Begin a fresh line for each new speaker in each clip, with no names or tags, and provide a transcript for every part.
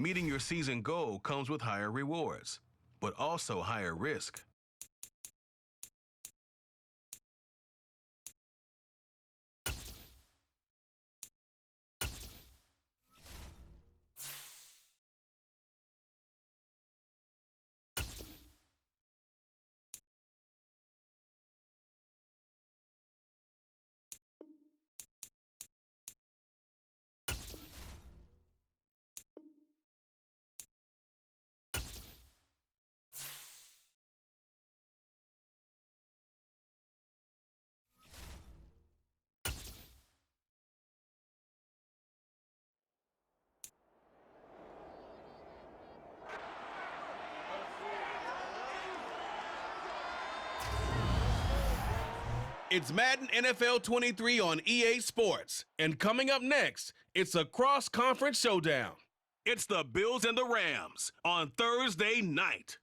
Meeting your season goal comes with higher rewards, but also higher risk. It's Madden NFL 23 on EA Sports. And coming up next, it's a cross-conference showdown. It's the Bills and the Rams on Thursday night.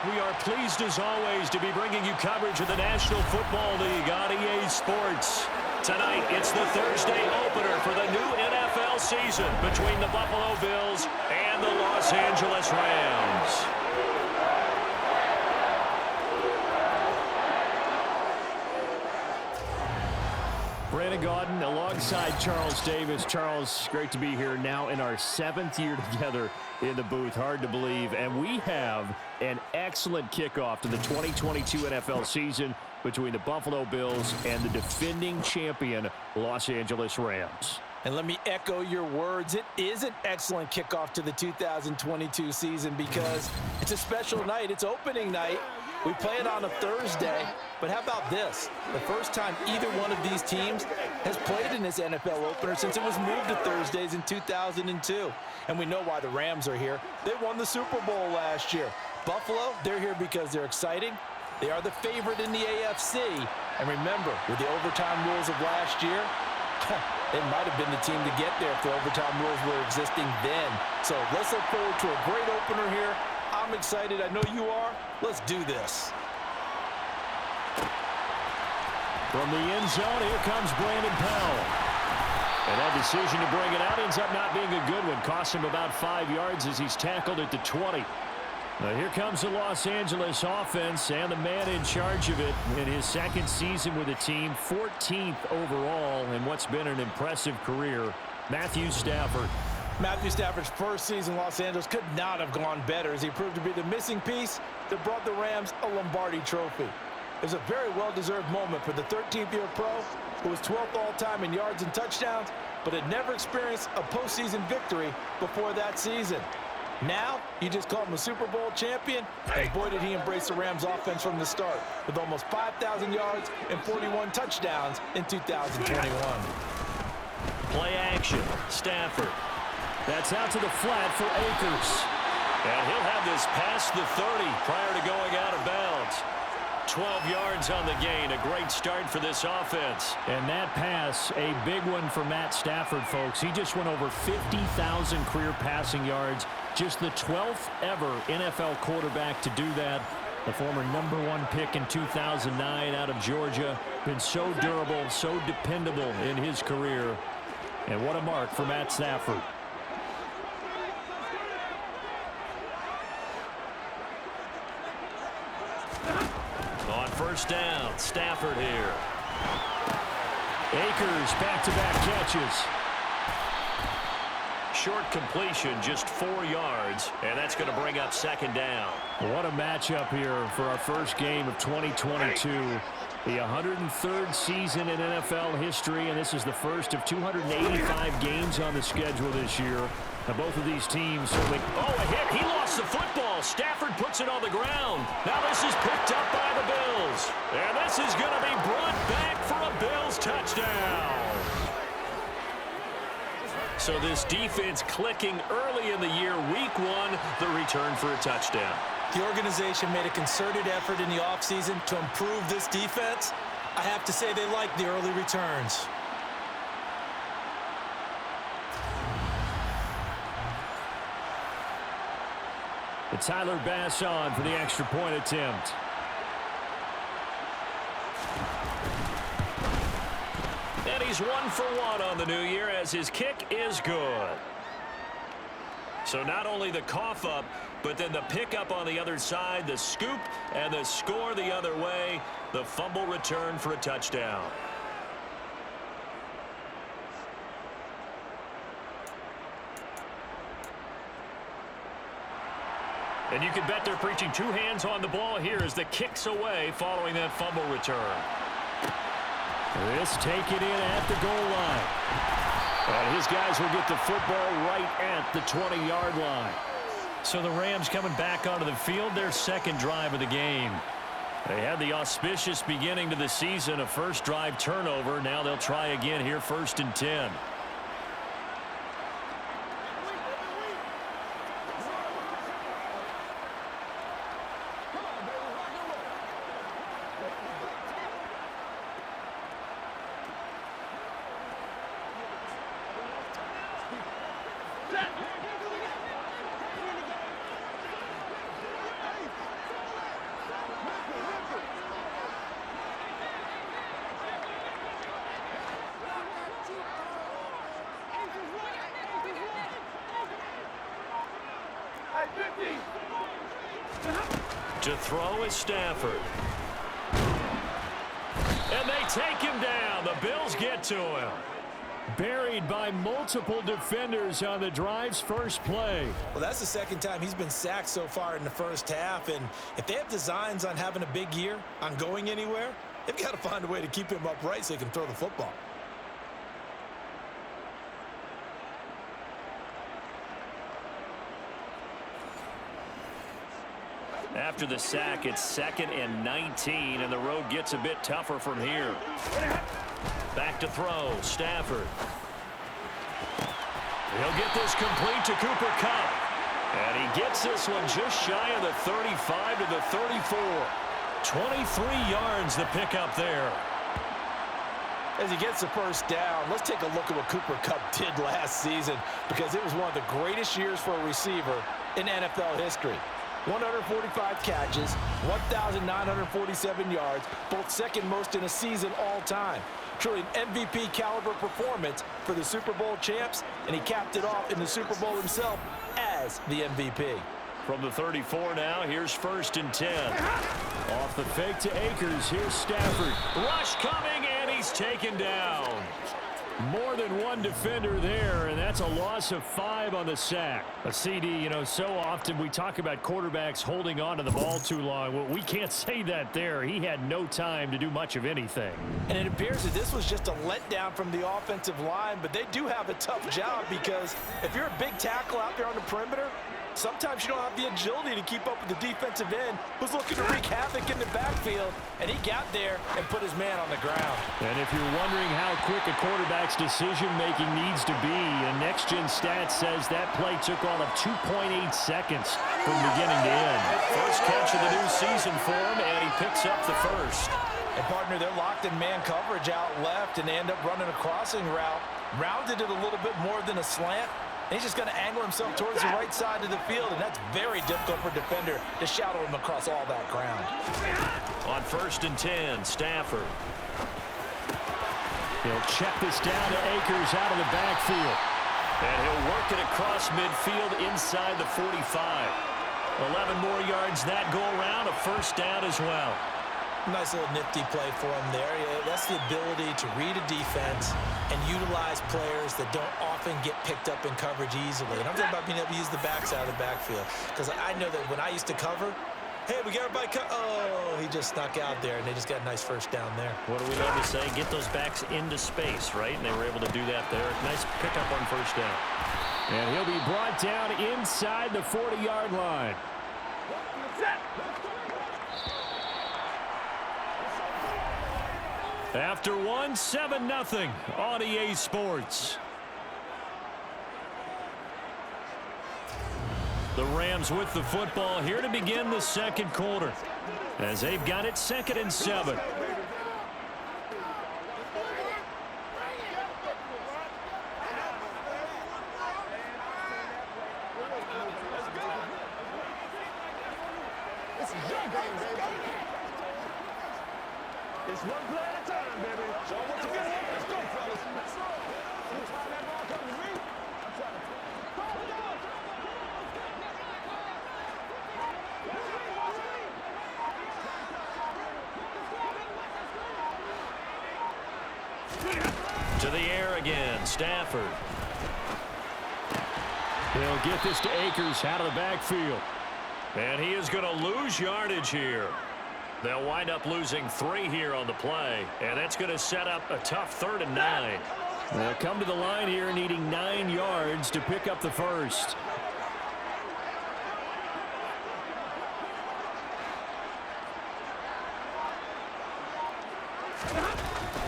We are pleased, as always, to be bringing you coverage of the National Football League on EA Sports. Tonight, it's the Thursday opener for the new NFL season between the Buffalo Bills and the Los Angeles Rams. Brandon Gaudin alongside Charles Davis. Charles, great to be here now in our 7th year together in the booth. Hard to believe. And we have an excellent kickoff to the 2022 NFL season between the Buffalo Bills and the defending champion Los Angeles Rams.
And let me echo your words. It is an excellent kickoff to the 2022 season because it's a special night. It's opening night. We play it on a Thursday. But how about this? The first time either one of these teams has played in this NFL opener since it was moved to Thursdays in 2002. And we know why the Rams are here. They won the Super Bowl last year. Buffalo, they're here because they're exciting. They are the favorite in the AFC. And remember, with the overtime rules of last year, they might have been the team to get there if the overtime rules were existing then. So let's look forward to a great opener here. I'm excited. I know you are. Let's do this.
From the end zone, here comes Brandon Powell. And that decision to bring it out ends up not being a good one. Costs him about 5 yards as he's tackled at the 20. Now here comes the Los Angeles offense and the man in charge of it in his second season with the team, 14th overall in what's been an impressive career, Matthew Stafford.
Matthew Stafford's first season in Los Angeles could not have gone better as he proved to be the missing piece that brought the Rams a Lombardi trophy. It was a very well-deserved moment for the 13th-year pro who was 12th all-time in yards and touchdowns, but had never experienced a postseason victory before that season. Now, you just call him a Super Bowl champion, and boy did he embrace the Rams offense from the start with almost 5,000 yards and 41 touchdowns in 2021.
Play action, Stafford. That's out to the flat for Akers. And he'll have this past the 30 prior to going out of bounds. 12 yards on the gain. A great start for this offense.
And that pass, a big one for Matt Stafford, folks. He just went over 50,000 career passing yards. Just the 12th ever NFL quarterback to do that. The former #1 pick in 2009 out of Georgia. Been so durable, so dependable in his career. And what a mark for Matt Stafford.
On first down, Stafford here.
Akers back-to-back catches.
Short completion, just 4 yards, and that's going to bring up second down.
What a matchup here for our first game of 2022. The 103rd season in NFL history, and this is the first of 285 games on the schedule this year. Now, both of these teams certainly...
Oh, a hit. He lost the football. Stafford puts it on the ground. Now this is picked up by the Bills. And this is going to be brought back for a Bills touchdown. So this defense clicking early in the year. Week 1, the return for a touchdown.
The organization made a concerted effort in the offseason to improve this defense. I have to say they like the early returns.
It's Tyler Bass on for the extra point attempt. he's 1 for 1 on the new year as his kick is good. So not only the cough up, but then the pickup on the other side, the scoop, and the score the other way. The fumble return for a touchdown. And you can bet they're preaching 2 hands on the ball here as the kick's away following that fumble return.
This taken in at the goal line. And his guys will get the football right at the 20-yard line.
So the Rams coming back onto the field, their second drive of the game. They had the auspicious beginning to the season, a first drive turnover. Now they'll try again here, 1st and 10. To throw is Stafford. And they take him down. The Bills get to him.
Buried by multiple defenders on the drive's first play.
Well, that's the second time he's been sacked so far in the first half. And if they have designs on having a big year, on going anywhere, they've got to find a way to keep him upright so he can throw the football.
After the sack, it's 2nd and 19, and the road gets a bit tougher from here. Back to throw, Stafford. He'll get this complete to Cooper Kupp. And he gets this one just shy of the 35 to the 34. 23 yards the pickup there.
As he gets the first down, let's take a look at what Cooper Kupp did last season, because it was one of the greatest years for a receiver in NFL history. 145 catches, 1,947 yards, both second most in a season all time. Truly an MVP caliber performance for the Super Bowl champs, and he capped it off in the Super Bowl himself as the MVP.
From the 34 now, here's 1st and 10.
Off the fake to Akers, here's Stafford.
Rush coming, and he's taken down.
More than one defender there, and that's a loss of 5 on the sack. A CD, so often we talk about quarterbacks holding on to the ball too long. Well, we can't say that there. He had no time to do much of anything.
And it appears that this was just a letdown from the offensive line, but they do have a tough job because if you're a big tackle out there on the perimeter, sometimes you don't have the agility to keep up with the defensive end who's looking to wreak havoc in the backfield, and he got there and put his man on the ground.
And if you're wondering how quick a quarterback's decision-making needs to be, a next-gen stat says that play took all of 2.8 seconds from beginning to end.
First catch of the new season for him, and he picks up the first.
And, partner, they're locked in man coverage out left, and they end up running a crossing route, rounded it a little bit more than a slant. He's just going to angle himself towards the right side of the field, and that's very difficult for a defender to shadow him across all that ground.
On 1st and 10, Stafford.
He'll check this down to Akers out of the backfield.
And he'll work it across midfield inside the 45. 11 more yards that go around, a first down as well.
Nice little nifty play for him there. Yeah, that's the ability to read a defense and utilize players that don't often get picked up in coverage easily. And I'm talking about being able to use the backside of the backfield. Because I know that when I used to cover, hey, we got everybody oh, he just snuck out there, and they just got a nice first down there.
What do we love to say? Get those backs into space, right? And they were able to do that there. Nice pickup on first down.
And he'll be brought down inside the 40-yard line. After one, 7-0 on EA Sports. The Rams with the football here to begin the second quarter, as they've got it 2nd and 7.
It's one play at a time, baby. Show them what you got. Let's go, fellas. Let's go. Anytime that ball comes to me, I'm trying to
To the air again, Stafford.
He'll get this to Akers out of the backfield.
And he is going to lose yardage here. They'll wind up losing 3 here on the play, and that's going to set up a tough 3rd and 9.
They'll come to the line here needing 9 yards to pick up the first.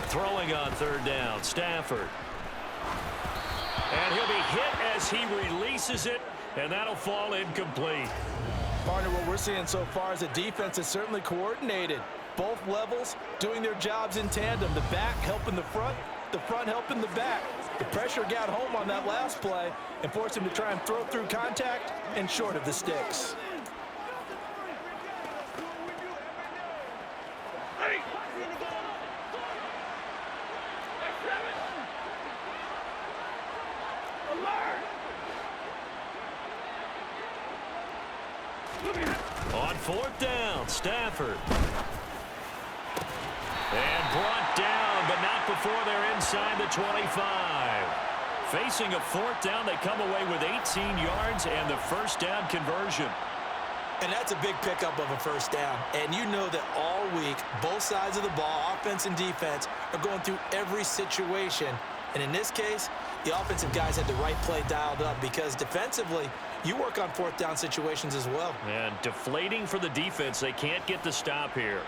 Throwing on 3rd down, Stafford. And he'll be hit as he releases it, and that'll fall incomplete.
Partner, what we're seeing so far is the defense is certainly coordinated. Both levels doing their jobs in tandem. The back helping the front helping the back. The pressure got home on that last play and forced him to try and throw through contact and short of the sticks.
On 4th down, Stafford. And brought down, but not before they're inside the 25. Facing a 4th down, they come away with 18 yards and the first down conversion.
And that's a big pickup of a first down. And you know that all week, both sides of the ball, offense and defense, are going through every situation. And in this case, the offensive guys had the right play dialed up because defensively, you work on 4th down situations as well.
And deflating for the defense. They can't get the stop here.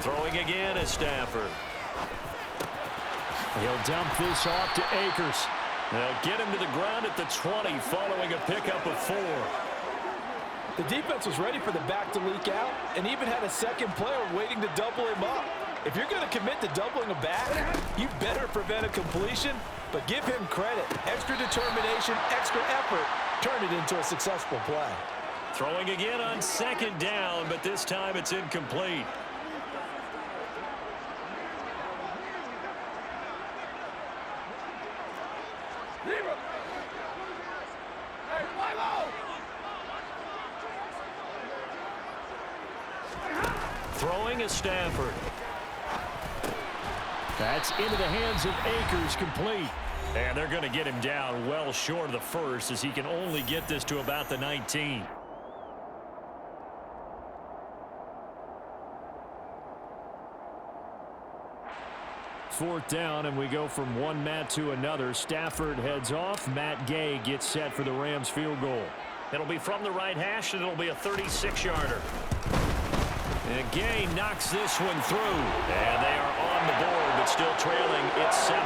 Throwing again is Stafford.
He'll dump this off to Akers.
They'll get him to the ground at the 20 following a pickup of 4.
The defense was ready for the back to leak out and even had a second player waiting to double him up. If you're going to commit to doubling a back, you better prevent a completion, but give him credit. Extra determination, extra effort, turned it into a successful play.
Throwing again on 2nd down, but this time it's incomplete. Throwing is Stafford.
That's into the hands of Akers, complete.
And they're going to get him down well short of the first as he can only get this to about the 19.
Fourth down, and we go from one Matt to another. Stafford heads off. Matt Gay gets set for the Rams field goal.
It'll be from the right hash, and it'll be a 36-yarder. And Gay knocks this one through. And they are on the board, but still trailing. It's 7-3.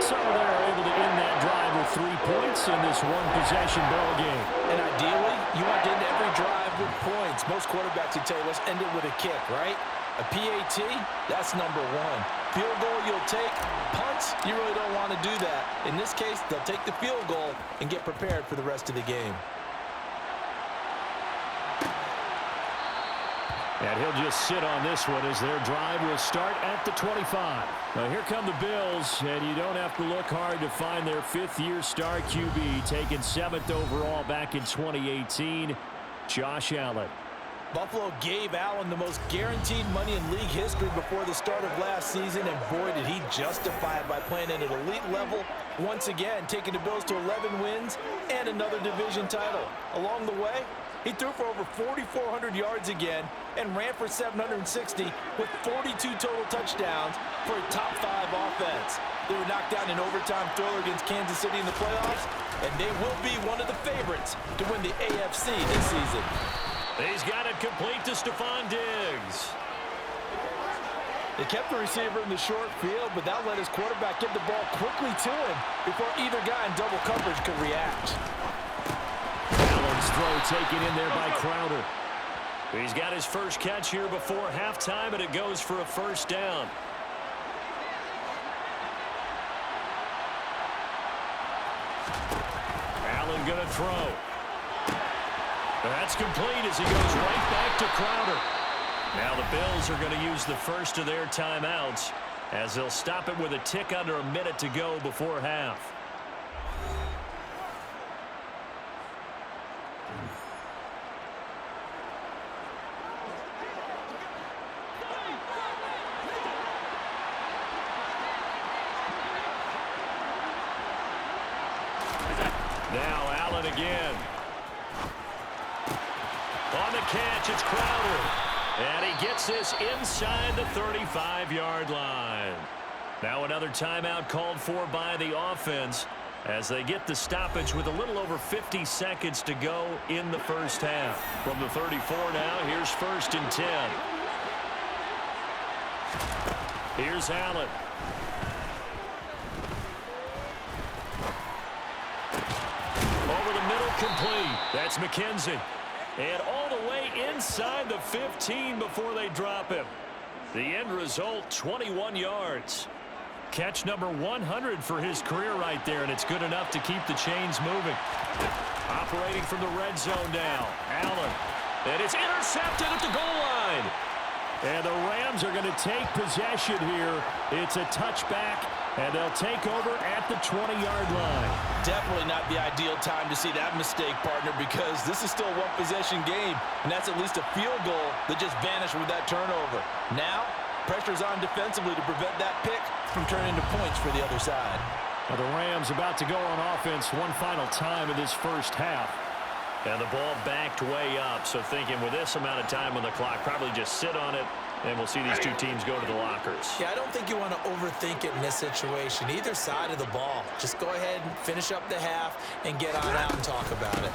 So they're able to end that drive with 3 points in this one-possession ball game.
And ideally, you want to end every drive with points. Most quarterbacks would tell you, let's end it with a kick, right? A PAT, that's number 1. Field goal you'll take. Punts, you really don't want to do that. In this case, they'll take the field goal and get prepared for the rest of the game.
And he'll just sit on this one as their drive will start at the 25. Now here come the Bills, and you don't have to look hard to find their 5th-year star QB, taken 7th overall back in 2018, Josh Allen.
Buffalo gave Allen the most guaranteed money in league history before the start of last season, and boy, did he justify it by playing at an elite level once again, taking the Bills to 11 wins and another division title. Along the way, he threw for over 4,400 yards again and ran for 760 with 42 total touchdowns for a top-5 offense. They were knocked down in overtime thriller against Kansas City in the playoffs, and they will be one of the favorites to win the AFC this season.
He's got it complete to Stephon Diggs.
They kept the receiver in the short field, but that let his quarterback get the ball quickly to him before either guy in double coverage could react.
Allen's throw taken in there by Crowder. He's got his first catch here before halftime, and it goes for a first down. Allen going to throw. That's complete as he goes right back to Crowder. Now the Bills are going to use the first of their timeouts as they'll stop it with a tick under a minute to go before half. Now Allen again. On the catch, it's Crowder. And he gets this inside the 35-yard line. Now another timeout called for by the offense as they get the stoppage with a little over 50 seconds to go in the first half. From the 34 now, here's 1st and 10. Here's Allen. Over the middle, complete. That's McKenzie. And all the way inside the 15 before they drop him. The end result, 21 yards. Catch number 100 for his career right there, and it's good enough to keep the chains moving. Operating from the red zone now, Allen. And it's intercepted at the goal line. And the Rams are going to take possession here. It's a touchback, and they'll take over at the 20-yard line.
Definitely not the ideal time to see that mistake, partner, because this is still a one-possession game, and that's at least a field goal that just vanished with that turnover. Now, pressure's on defensively to prevent that pick from turning into points for the other side.
Well, the Rams about to go on offense one final time in this first half. And the ball backed way up, so thinking with this amount of time on the clock, probably just sit on it, and we'll see these two teams go to the lockers.
Yeah, I don't think you want to overthink it in this situation. Either side of the ball. Just go ahead and finish up the half and get on out and talk about it.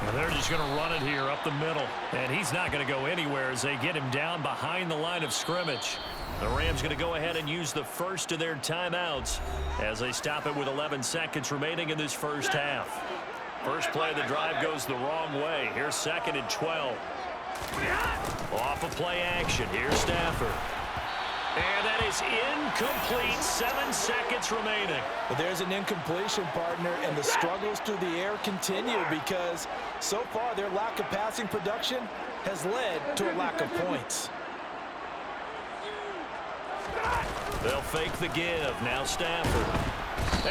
Well, they're just going to run it here up the middle, and he's not going to go anywhere as they get him down behind the line of scrimmage. The Rams going to go ahead and use the first of their timeouts as they stop it with 11 seconds remaining in this first half. First play of the drive goes the wrong way. Here's 2nd and 12. Off of play action. Here's Stafford. And that is incomplete. 7 seconds remaining.
But there's an incompletion, partner, and the struggles through the air continue because so far their lack of passing production has led to a lack of points.
They'll fake the give. Now Stafford.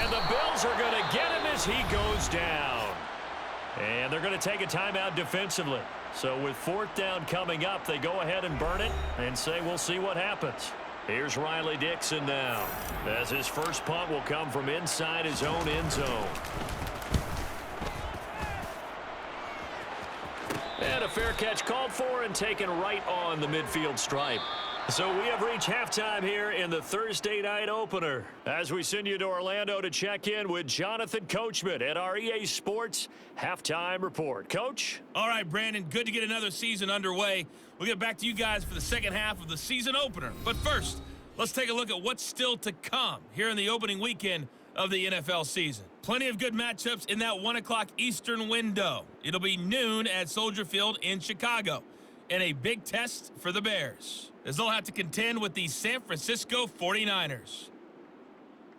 And the Bills are going to get him as he goes down. And they're going to take a timeout defensively. So with 4th down coming up, they go ahead and burn it and say we'll see what happens. Here's Riley Dixon now, as his first punt will come from inside his own end zone. And a fair catch called for and taken right on the midfield stripe. So we have reached halftime here in the Thursday night opener as we send you to Orlando to check in with Jonathan Coachman at our EA Sports Halftime Report. Coach?
All right, Brandon, good to get another season underway. We'll get back to you guys for the second half of the season opener. But first, let's take a look at what's still to come here in the opening weekend of the NFL season. Plenty of good matchups in that 1 o'clock Eastern window. It'll be noon at Soldier Field in Chicago. And a big test for the Bears, as they'll have to contend with the San Francisco 49ers.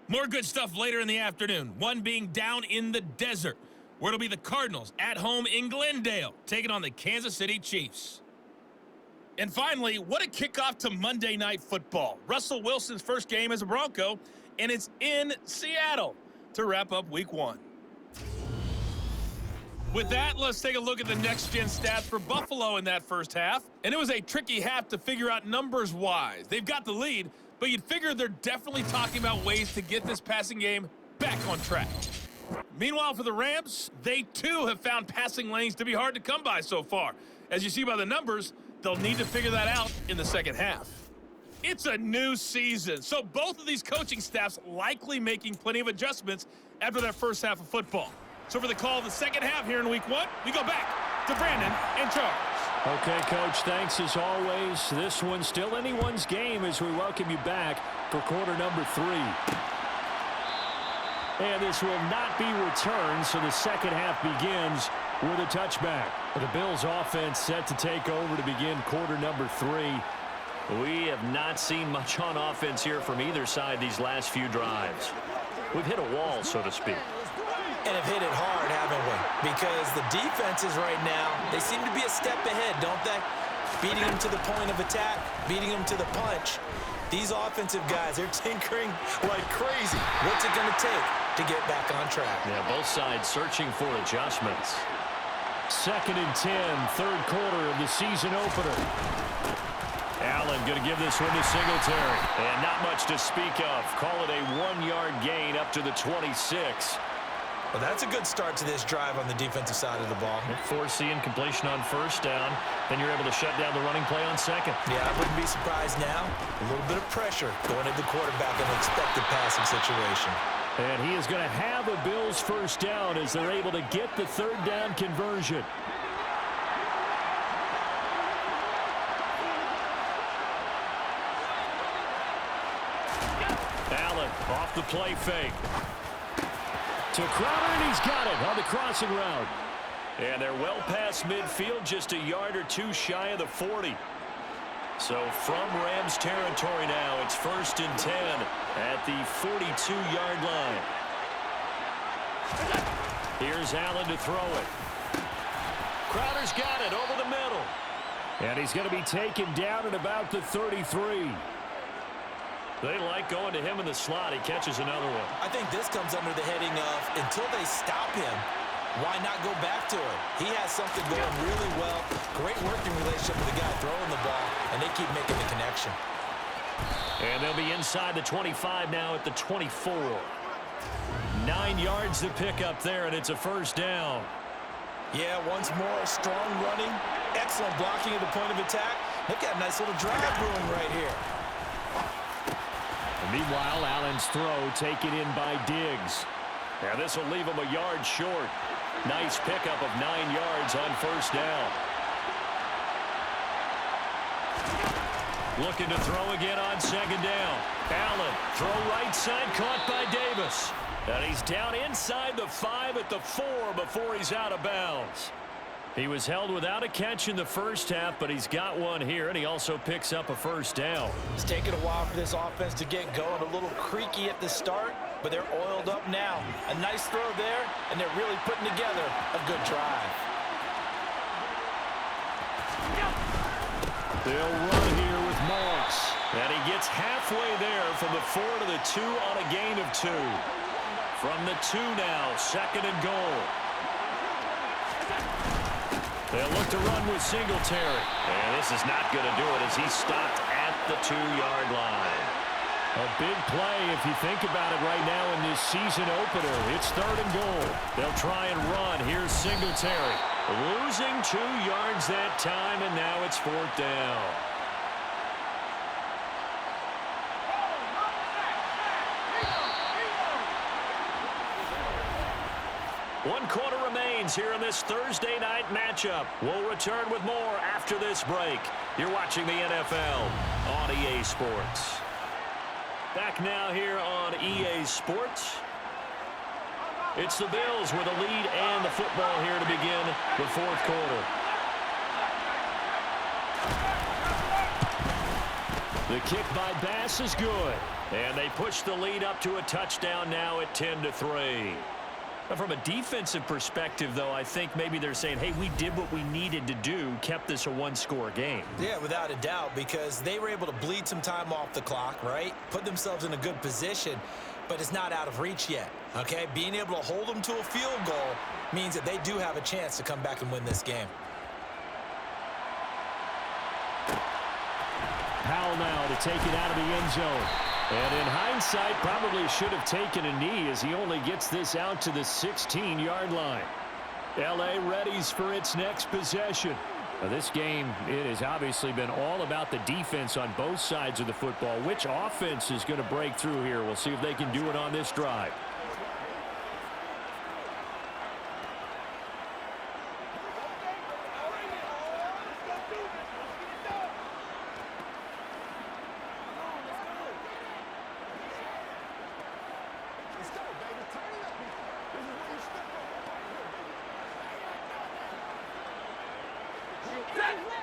More good stuff later in the afternoon, one being down in the desert, where it'll be the Cardinals at home in Glendale, taking on the Kansas City Chiefs. And finally, what a kickoff to Monday Night Football. Russell Wilson's first game as a Bronco, and it's in Seattle to wrap up Week 1. With that, let's take a look at the next-gen stats for Buffalo in that first half. And it was a tricky half to figure out numbers-wise. They've got the lead, but you'd figure they're definitely talking about ways to get this passing game back on track. Meanwhile, for the Rams, they too have found passing lanes to be hard to come by so far. As you see by the numbers, they'll need to figure that out in the second half. It's a new season, so both of these coaching staffs likely making plenty of adjustments after that first half of football. So for the call of the second half here in Week 1, we go back to Brandon and Charles.
Okay, Coach, thanks as always. This one's still anyone's game as we welcome you back for quarter number 3. And this will not be returned, so the second half begins with a touchback. The Bills offense set to take over to begin quarter number 3. We have not seen much on offense here from either side these last few drives. We've hit a wall, so to speak.
And have hit it hard, haven't we? Because the defenses right now, they seem to be a step ahead, don't they? Beating them to the point of attack, beating them to the punch. These offensive guys, they're tinkering like crazy. What's it going to take to get back on track?
Yeah, both sides searching for adjustments. 2nd and 10, third quarter of the season opener. Allen going to give this one to Singletary. And not much to speak of. Call it a 1-yard gain up to the 26.
Well, that's a good start to this drive on the defensive side of the ball.
Forcing completion on first down. Then you're able to shut down the running play on second.
Yeah, I wouldn't be surprised now. A little bit of pressure going at the quarterback in an expected passing situation.
And he is going to have a Bills first down as they're able to get the third down conversion. Allen off the play fake. To Crowder, and he's got it on the crossing route. And they're well past midfield, just a yard or two shy of the 40. So from Rams territory now, it's 1st and 10 at the 42-yard line. Here's Allen to throw it. Crowder's got it over the middle. And he's going to be taken down at about the 33. They like going to him in the slot. He catches another one.
I think this comes under the heading of until they stop him, why not go back to him? He has something going really well. Great working relationship with the guy throwing the ball, and they keep making the connection.
And they'll be inside the 25 now at the 24. 9 yards to pick up there, and it's a first down.
Yeah, once more, strong running, excellent blocking at the point of attack. They've got a nice little drive brewing right here.
Meanwhile, Allen's throw taken in by Diggs. Now this will leave him a yard short. Nice pickup of 9 yards on first down. Looking to throw again on second down. Allen, throw right side, caught by Davis. And he's down inside the 5 at the 4 before he's out of bounds. He was held without a catch in the first half, but he's got one here, and he also picks up a first down.
It's taken a while for this offense to get going. A little creaky at the start, but they're oiled up now. A nice throw there, and they're really putting together a good drive.
They'll run here with Moss. And he gets halfway there from the 4 to the 2 on a gain of 2. From the 2 now, 2nd and goal. They'll look to run with Singletary. And this is not going to do it as he's stopped at the 2-yard line. A big play if you think about it right now in this season opener. It's 3rd and goal. They'll try and run. Here's Singletary. Losing 2 yards that time, and now it's 4th down. One quarter remains here in this Thursday night matchup. We'll return with more after this break. You're watching the NFL on EA Sports. Back now here on EA Sports. It's the Bills with a lead and the football here to begin the 4th quarter. The kick by Bass is good. And they push the lead up to a touchdown now at 10-3. From a defensive perspective, though, I think maybe they're saying, hey, we did what we needed to do, kept this a 1-score game.
Yeah, without a doubt, because they were able to bleed some time off the clock, right? Put themselves in a good position, but it's not out of reach yet, okay? Being able to hold them to a field goal means that they do have a chance to come back and win this game.
Powell now to take it out of the end zone. And in hindsight, probably should have taken a knee as he only gets this out to the 16-yard line. L.A. readies for its next possession. Now, this game, it has obviously been all about the defense on both sides of the football. Which offense is going to break through here? We'll see if they can do it on this drive.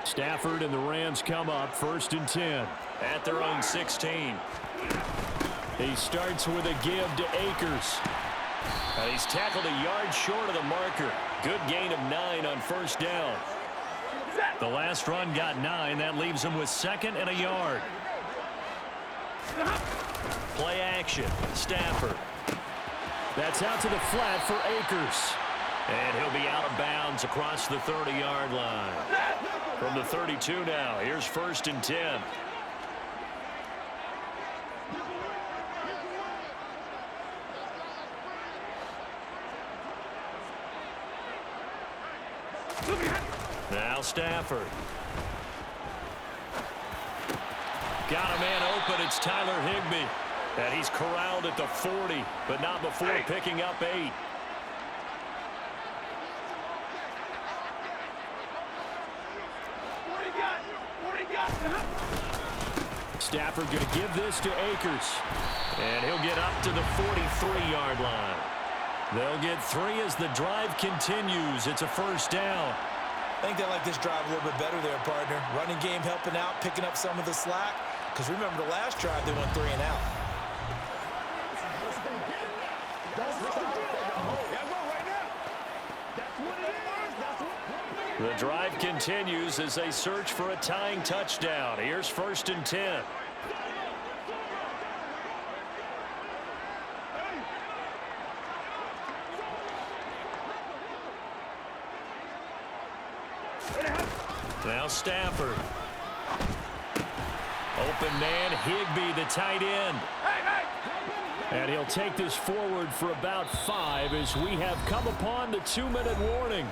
Stafford and the Rams come up 1st and 10
At their own 16.
He starts with a give to Akers.
And he's tackled a yard short of the marker. Good gain of 9 on 1st down.
The last run got 9. That leaves him with 2nd and a yard.
Play action. Stafford.
That's out to the flat for Akers.
And he'll be out of bounds across the 30-yard line. From the 32 now, here's 1st and 10. Now Stafford. Got a man open. It's Tyler Higbee. And he's corralled at the 40, but not before picking up 8.
Stafford going to give this to Akers.
And he'll get up to the 43-yard line.
They'll get 3 as the drive continues. It's a 1st down.
I think they like this drive a little bit better there, partner. Running game helping out, picking up some of the slack. Because remember the last drive, they went 3 and out.
The drive continues as they search for a tying touchdown. Here's 1st and 10. Now Stafford. Open man, Higbee, the tight end.
And he'll take this forward for about 5 as we have come upon the 2-minute warning.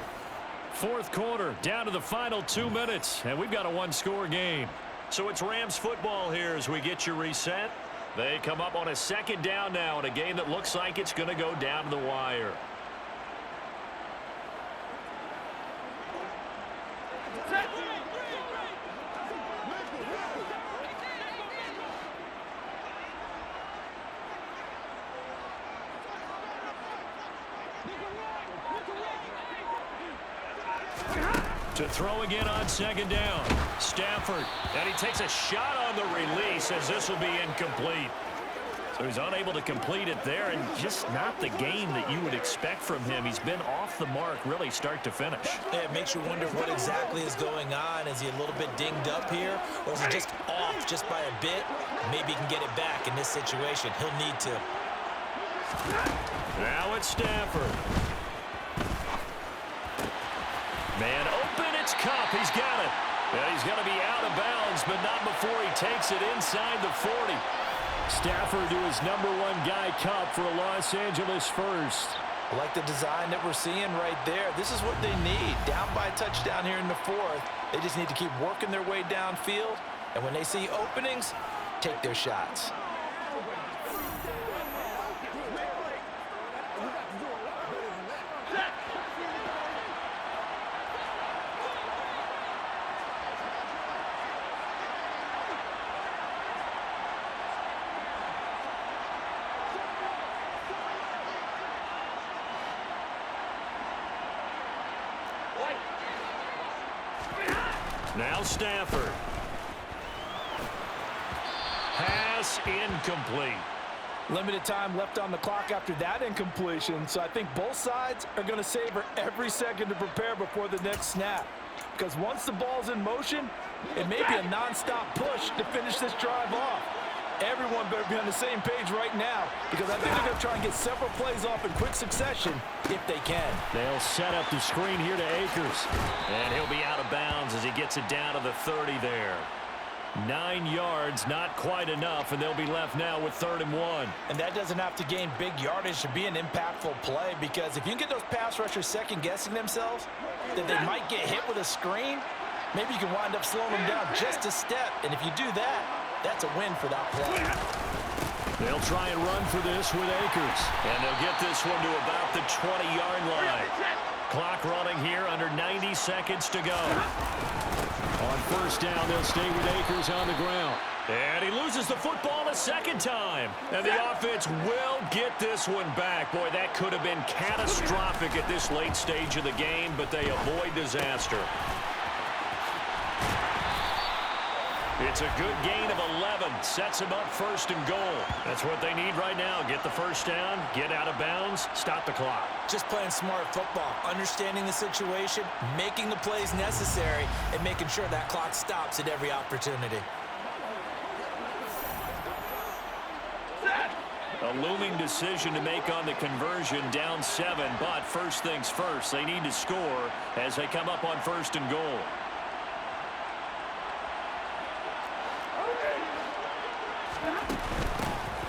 4th quarter, down to the final 2 minutes, and we've got a 1-score game.
So it's Rams football here as we get you reset. They come up on a 2nd down now in a game that looks like it's going to go down to the wire.
To throw again on 2nd down. Stafford.
And he takes a shot on the release as this will be incomplete.
So he's unable to complete it there, and just not the game that you would expect from him. He's been off the mark really start to finish.
Yeah, it makes you wonder what exactly is going on. Is he a little bit dinged up here, or is he just off just by a bit? Maybe he can get it back in this situation. He'll need to.
Now it's Stafford. Man open, it's Cup. He's got it. Yeah, he's going to be out of bounds, but not before he takes it inside the 40.
Stafford to his #1 guy, Cup, for a Los Angeles first.
I like the design that we're seeing right there. This is what they need. Down by a touchdown here in the 4th. They just need to keep working their way downfield. And when they see openings, take their shots.
Now Stafford. Pass incomplete.
Limited time left on the clock after that incompletion, so I think both sides are going to savor every second to prepare before the next snap. Because once the ball's in motion, it may be a nonstop push to finish this drive off. Everyone better be on the same page right now, because I think they're going to try and get several plays off in quick succession if they can.
They'll set up the screen here to Akers.
And he'll be out of bounds as he gets it down to the 30 there.
9 yards, not quite enough, and they'll be left now with 3rd and 1.
And that doesn't have to gain big yardage to be an impactful play, because if you can get those pass rushers second-guessing themselves, that they might get hit with a screen, maybe you can wind up slowing them down just a step. And if you do that, that's a win for that play.
They'll try and run for this with Akers.
And they'll get this one to about the 20-yard line.
Clock running here, under 90 seconds to go. On 1st down, they'll stay with Akers on the ground.
And he loses the football a 2nd time. And the offense will get this one back. Boy, that could have been catastrophic at this late stage of the game, but they avoid disaster. It's a good gain of 11. Sets him up first and goal. That's what they need right now. Get the first down, get out of bounds, stop the clock.
Just playing smart football, understanding the situation, making the plays necessary, and making sure that clock stops at every opportunity.
A looming decision to make on the conversion, down 7, but first things first, they need to score as they come up on first and goal.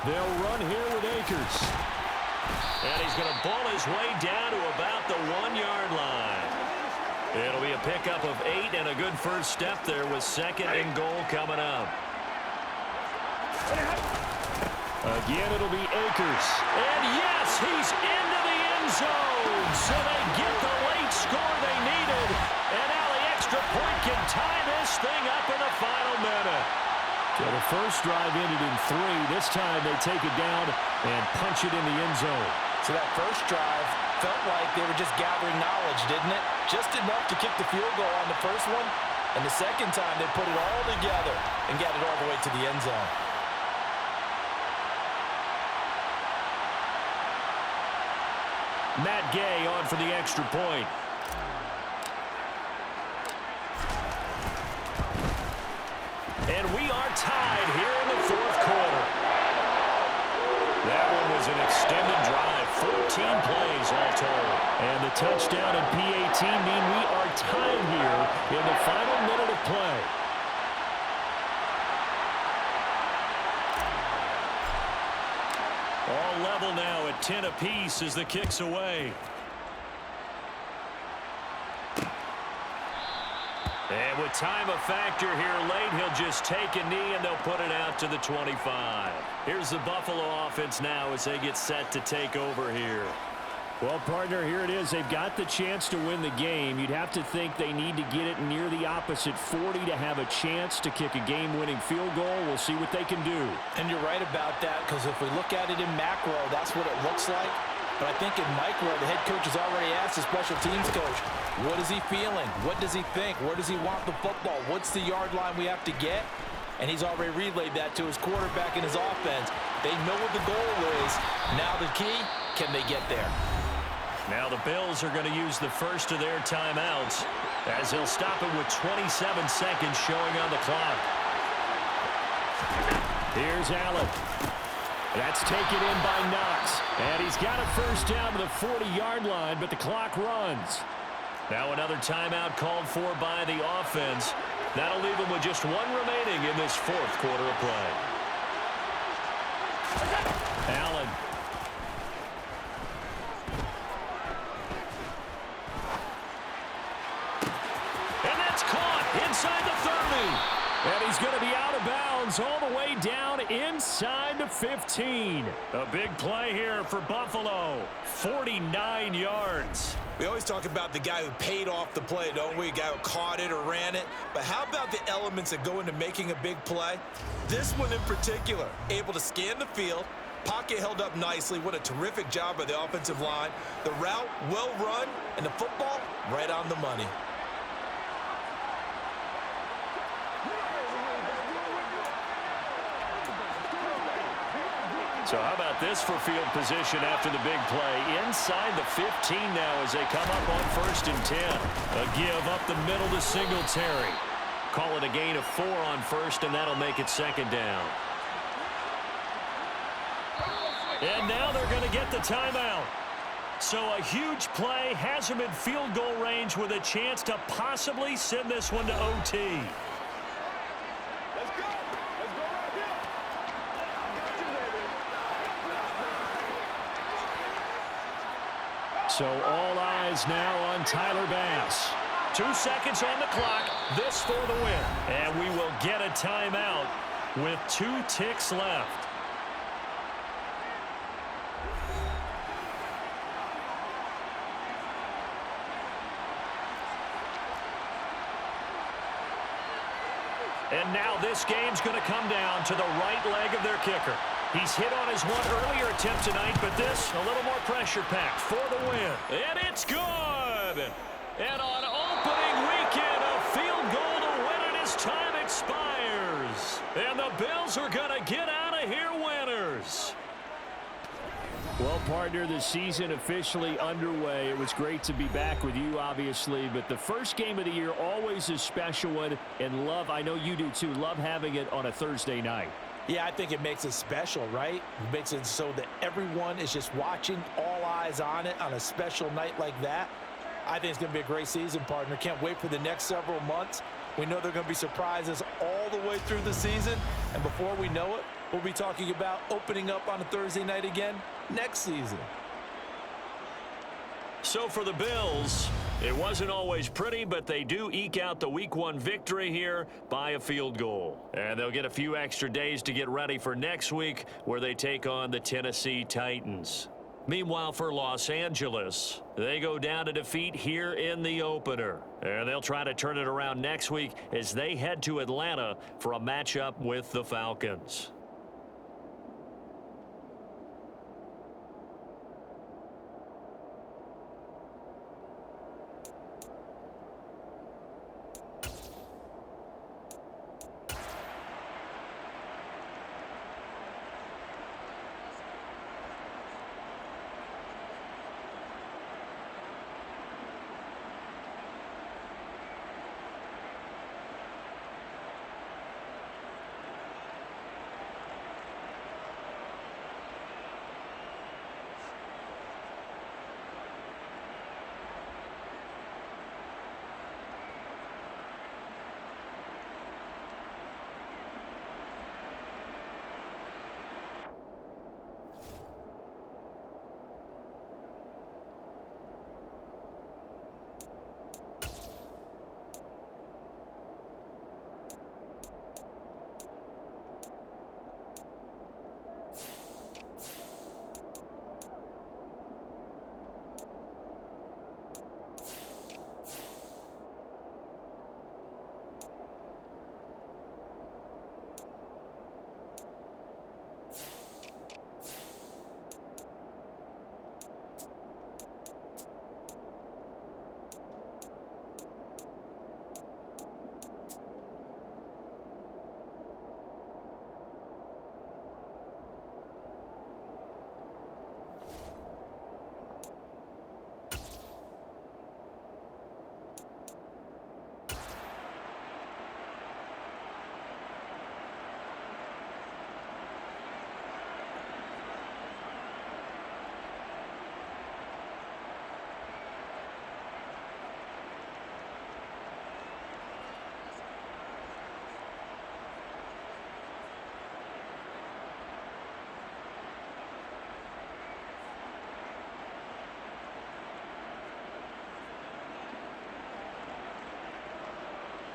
They'll run here with Akers.
And he's going to ball his way down to about the 1-yard line. It'll be a pickup of 8 and a good first step there with second and goal coming up.
Again, it'll be Akers.
And yes, he's into the end zone. So they get the late score they needed. And now the extra point can tie this thing up in the final minute.
So the first drive ended in 3. This time they take it down and punch it in the end zone.
So that first drive felt like they were just gathering knowledge, didn't it? Just enough to kick the field goal on the first one. And the second time they put it all together and got it all the way to the end zone.
Matt Gay on for the extra point. And we are tied here in the fourth quarter. That one was an extended drive, 14 plays all told.
And the touchdown and PAT mean we are tied here in the final minute of play.
All level now at 10 apiece as the kick's away. And with time a factor here late, he'll just take a knee and they'll put it out to the 25. Here's the Buffalo offense now as they get set to take over here.
Well, partner, here it is. They've got the chance to win the game. You'd have to think they need to get it near the opposite 40 to have a chance to kick a game-winning field goal. We'll see what they can do.
And you're right about that, because if we look at it in macro, that's what it looks like. But I think in micro, the head coach has already asked the special teams coach, what is he feeling? What does he think? Where does he want the football? What's the yard line we have to get? And he's already relayed that to his quarterback and his offense. They know what the goal is. Now the key, can they get there?
Now the Bills are going to use the first of their timeouts as they'll stop it with 27 seconds showing on the clock.
Here's Allen. That's taken in by Knox. And he's got a first down to the 40-yard line, but the clock runs.
Now another timeout called for by the offense. That'll leave them with just one remaining in this fourth quarter of play.
Allen.
And that's caught inside the 30.
And he's going to be out of bounds all the way down inside the 15.
A big play here for Buffalo. 49 yards.
We always talk about the guy who paid off the play, don't we? A guy who caught it or ran it. But how about the elements that go into making a big play? This one in particular, able to scan the field, pocket held up nicely. What a terrific job by the offensive line. The route, well run, and the football, right on the money.
So how about this for field position after the big play? Inside the 15 now as they come up on first and 10. A give up the middle to Singletary. Call it a gain of 4 on first, and that'll make it second down. And now they're going to get the timeout. So a huge play has them in field goal range with a chance to possibly send this one to OT.
So all eyes now on Tyler Bass.
2 seconds on the clock. This for the win. And we will get a timeout with 2 ticks left. And now this game's going to come down to the right leg of their kicker. He's hit on his one earlier attempt tonight, but this a little more pressure-packed for the win. And it's good! And on opening weekend, a field goal to win it as time expires.
And the Bills are going to get out of here winners.
Well, partner, the season officially underway. It was great to be back with you, obviously, but the first game of the year always a special one, and I know you do too, love having it on a Thursday night.
Yeah, I think it makes it special, right? It makes it so that everyone is just watching, all eyes on it on a special night like that. I think it's going to be a great season, partner. Can't wait for the next several months. We know there are going to be surprises all the way through the season, and before we know it, we'll be talking about opening up on a Thursday night again next season.
So for the Bills, it wasn't always pretty, but they do eke out the Week 1 victory here by a field goal. And they'll get a few extra days to get ready for next week, where they take on the Tennessee Titans. Meanwhile, for Los Angeles, they go down to defeat here in the opener. And they'll try to turn it around next week as they head to Atlanta for a matchup with the Falcons.